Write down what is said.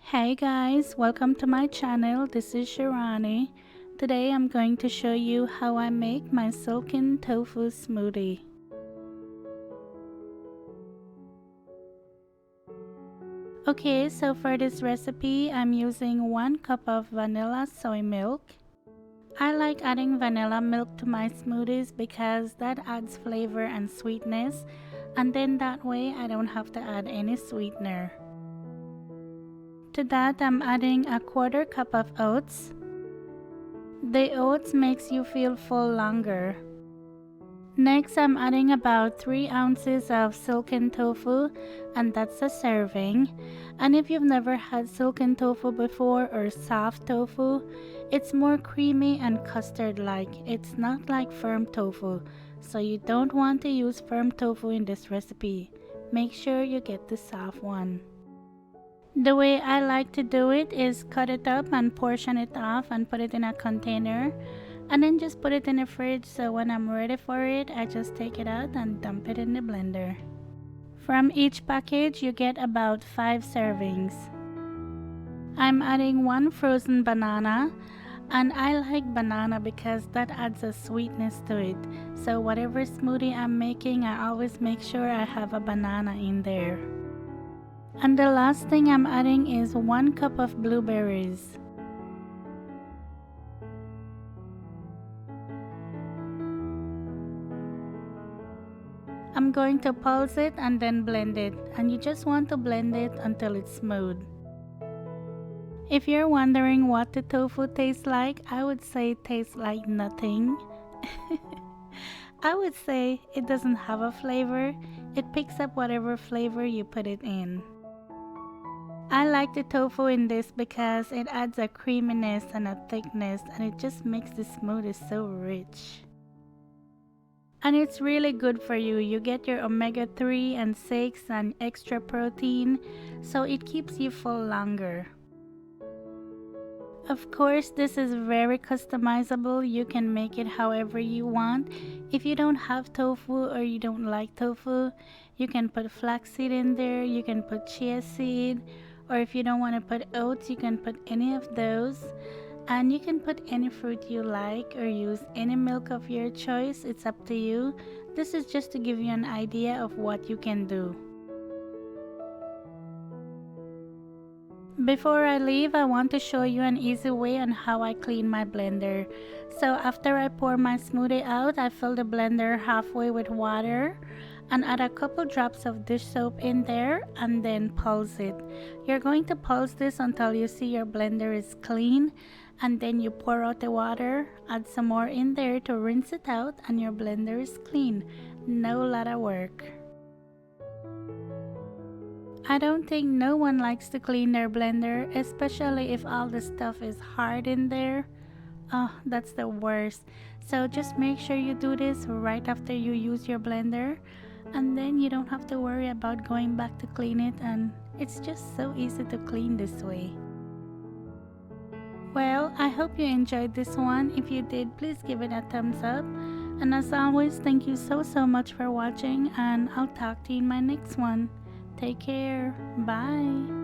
Hey guys, welcome to my channel. This is Shirani. Today I'm going to show you how I make my silken tofu smoothie. Okay, so for this recipe I'm using 1 cup of vanilla soy milk. I like adding vanilla milk to my smoothies because that adds flavor and sweetness, and then that way I don't have to add any sweetener. To that I'm adding a 1/4 cup of oats. The oats makes you feel full longer. Next I'm adding about 3 ounces of silken tofu, and that's a serving. And if you've never had silken tofu before or soft tofu, it's more creamy and custard like. It's not like firm tofu, so you don't want to use firm tofu in this recipe. Make sure you get the soft one. The way I like to do it is cut it up and portion it off and put it in a container, and then just put it in the fridge, so when I'm ready for it I just take it out and dump it in the blender. From each package you get about 5 servings. I'm adding 1 frozen banana, and I like banana because that adds a sweetness to it, so whatever smoothie I'm making I always make sure I have a banana in there. And the last thing I'm adding is 1 cup of blueberries. I'm going to pulse it and then blend it, and you just want to blend it until it's smooth. If you're wondering what the tofu tastes like, I would say it tastes like nothing. I would say it doesn't have a flavor. It picks up whatever flavor you put it in. I like the tofu in this because it adds a creaminess and a thickness, and it just makes the smoothie so rich. And it's really good for you. You get your omega-3 and 6 and extra protein, so it keeps you full longer. Of course, this is very customizable. You can make it however you want. If you don't have tofu or you don't like tofu, you can put flaxseed in there, you can put chia seed, or if you don't want to put oats, you can put any of those. And you can put any fruit you like or use any milk of your choice. It's up to you. This is just to give you an idea of what you can do. Before I leave, I want to show you an easy way on how I clean my blender. So after I pour my smoothie out, I fill the blender halfway with water and add a couple drops of dish soap in there and then pulse it. You're going to pulse this until you see your blender is clean, and then you pour out the water, add some more in there to rinse it out, and your blender is clean. No lot of work. I don't think no one likes to clean their blender, especially if all the stuff is hard in there. Oh, that's the worst. So just make sure you do this right after you use your blender, and then you don't have to worry about going back to clean it, and it's just so easy to clean this way. Well, I hope you enjoyed this one. If you did, please give it a thumbs up. And as always, thank you so much for watching, and I'll talk to you in my next one. Take care. Bye.